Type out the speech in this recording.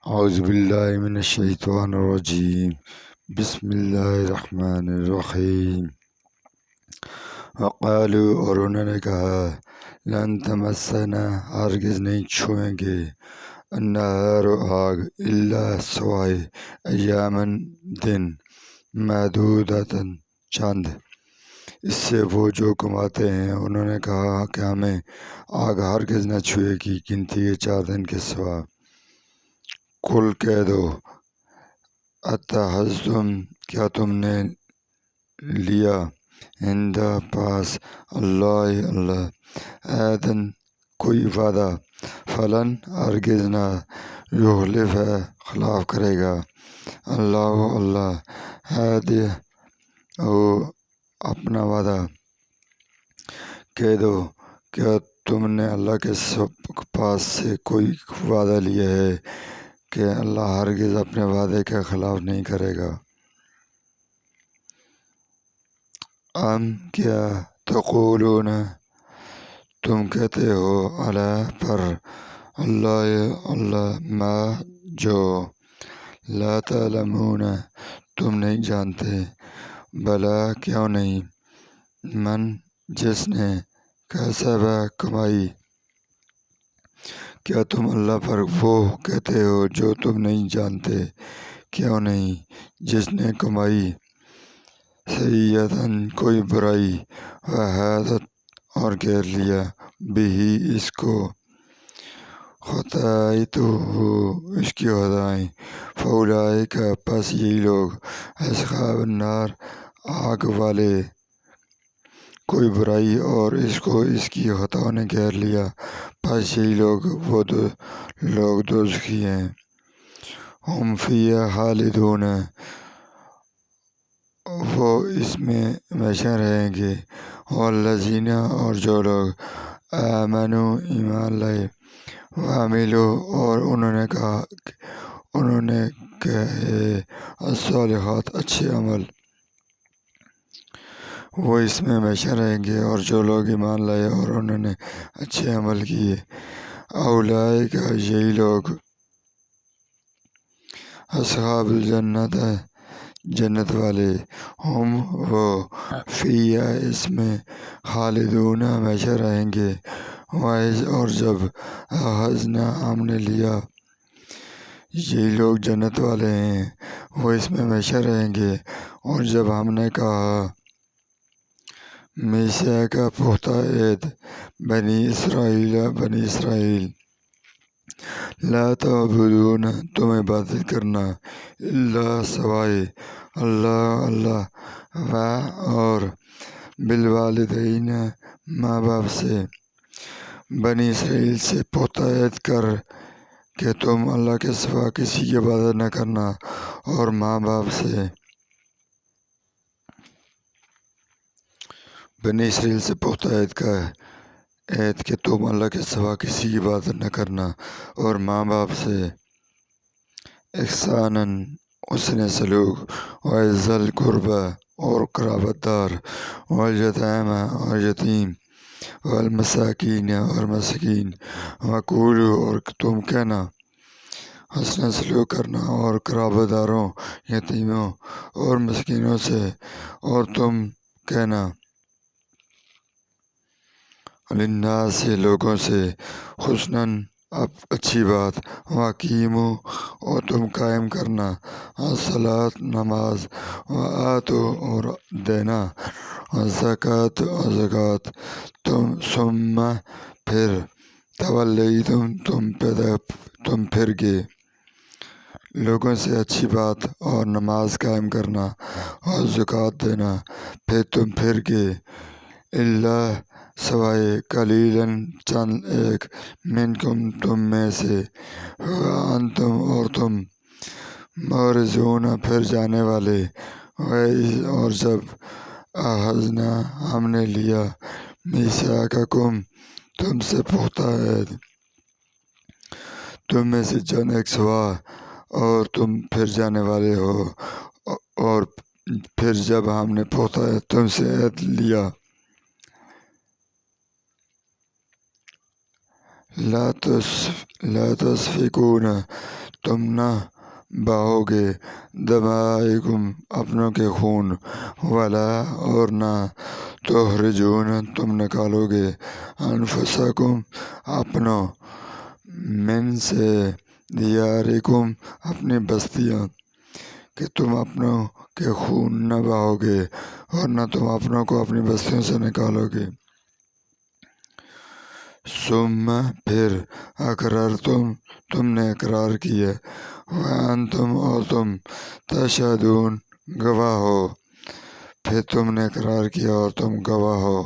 اعوذ باللہ من الشیطان الرجیم بسم اللہ الرحمن الرحیم وقالوا، اور انہوں نے کہا، لن تمسنا، ہرگز نہیں چھوئیں گے، النار، آگ، الا سوائے ایامن، دن، معدودتاً، چند، اس سے وہ جو کماتے ہیں۔ انہوں نے کہا کہ ہمیں آگ ہرگز نہ چھوئے گی گنتی کے 4 دن کے سوا۔ قل، کہہ دو، اتخذتم، کیا تم نے لیا، عند، پاس، اللہ عہدًا، کوئی وعدہ، فلن، ہرگز نہ، یخلف، خلاف کرے گا، اللہ عہدہ، اپنا وعدہ۔ کہہ دو، کیا تم نے اللہ کے پاس سے کوئی وعدہ لیا ہے کہ اللہ ہرگز اپنے وعدے کے خلاف نہیں کرے گا؟ کیا تقولون، تم کہتے ہو، علی، پر، اللہ ما، جو، لا تعلمون، تم نہیں جانتے، بلا، کیوں نہیں، من، جس نے، کسب، کمائی، کیا تم اللہ پر وہ کہتے ہو جو تم نہیں جانتے، کیوں نہیں، جس نے کمائی، سیئۃً، کوئی برائی، وحاطت، اور گھیر لیا، بہ، اس کو، خطائتہ، اس کی خطائیں، فاولئک، پس یہی لوگ، اصحاب النار، آگ والے، کوئی برائی اور اس کو اس کی خطاؤں نے گھیر لیا، پس یہی لوگ، وہ لوگ دوزخی ہیں، ہم فیہا خالدون، وہ اس میں ہمیشہ رہیں گے، والذین، اور جو لوگ، آمنوا، ایمان لائے، وعملوا، اور انہوں نے کہے، الصالحات، اچھے عمل، وہ اس میں ہمیشہ رہیں گے، اور جو لوگ ایمان لائے اور انہوں نے اچھے عمل کیے، اولئک، یہی لوگ، اصحاب الجنت، جنت والے، ہم، وہ، فیہا، اس میں، خالدون، ہمیشہ رہیں گے، وَإِذْ، اور جب، اخذنا، ہم نے لیا، یہی لوگ جنت والے ہیں، وہ اس میں ہمیشہ رہیں گے، اور جب ہم نے کہا، میثاق، پختہ عہد، بنی اسرائیل، لا تعبدون، تم عبادت کرنا، الا، سوائے، اللہ، و، اور، بالوالدین، ماں باپ سے، بنی اسرائیل سے پختہ عہد کر کہ تم اللہ کے سوا کسی کی عبادت نہ کرنا، اور ماں باپ سے، بنی اسرائیل سے پختہ عہد کا عہد کہ تم اللہ کے سوا کسی کی عبادت نہ کرنا، اور ماں باپ سے، احساناً، حسن سلوک، وذی القربی، اور قرابت دار، والیتامی، اور یتیم، والمساکین، اور مسکین، وقولوا، اور تم کہنا، حسن سلوک کرنا اور قرابت داروں، یتیموں اور مسکینوں سے، اور تم کہنا، للناس، لوگوں سے، حسناً، اچھی بات، واقیموا، اور تم قائم کرنا، الصلاۃ، نماز، وآتوا، اور دینا، الزکوٰۃ، اور زکوٰۃ، ثم، پھر، تولیتم، تم پھر گئے، لوگوں سے اچھی بات اور نماز قائم کرنا اور زکوٰۃ دینا، پھر تم پھر گئے، الا، سوائے، قلیلاً، چند ایک، منکم، تم میں سے، وانتم، اور تم، معرضون، پھر جانے والے، وَإِذْ، اور جب، اخذنا، ہم نے لیا، میثاقکم، تم سے پختہ عہد، تم میں سے چند ایک سوا، اور تم پھر جانے والے ہو، اور پھر جب ہم نے پختہ عہد تم سے عہد لیا، لا تسفکون، تم نہ بہاؤ گے، دمائکم، اپنوں کے خون، ولا، اور نہ تخرجون، تم نکالو گے، انفسکم، اپنوں، من سے، دیارکم، اپنی بستیاں، کہ تم اپنوں کے خون نہ بہاؤ گے اور نہ تم اپنوں کو اپنی بستیوں سے نکالو گے۔ ثم، پھر، اقررتم، تم نے اقرار کیا، وانتم، اور تم، تشہدون، گواہ ہو، پھر تم نے اقرار کیا اور تم گواہ ہو۔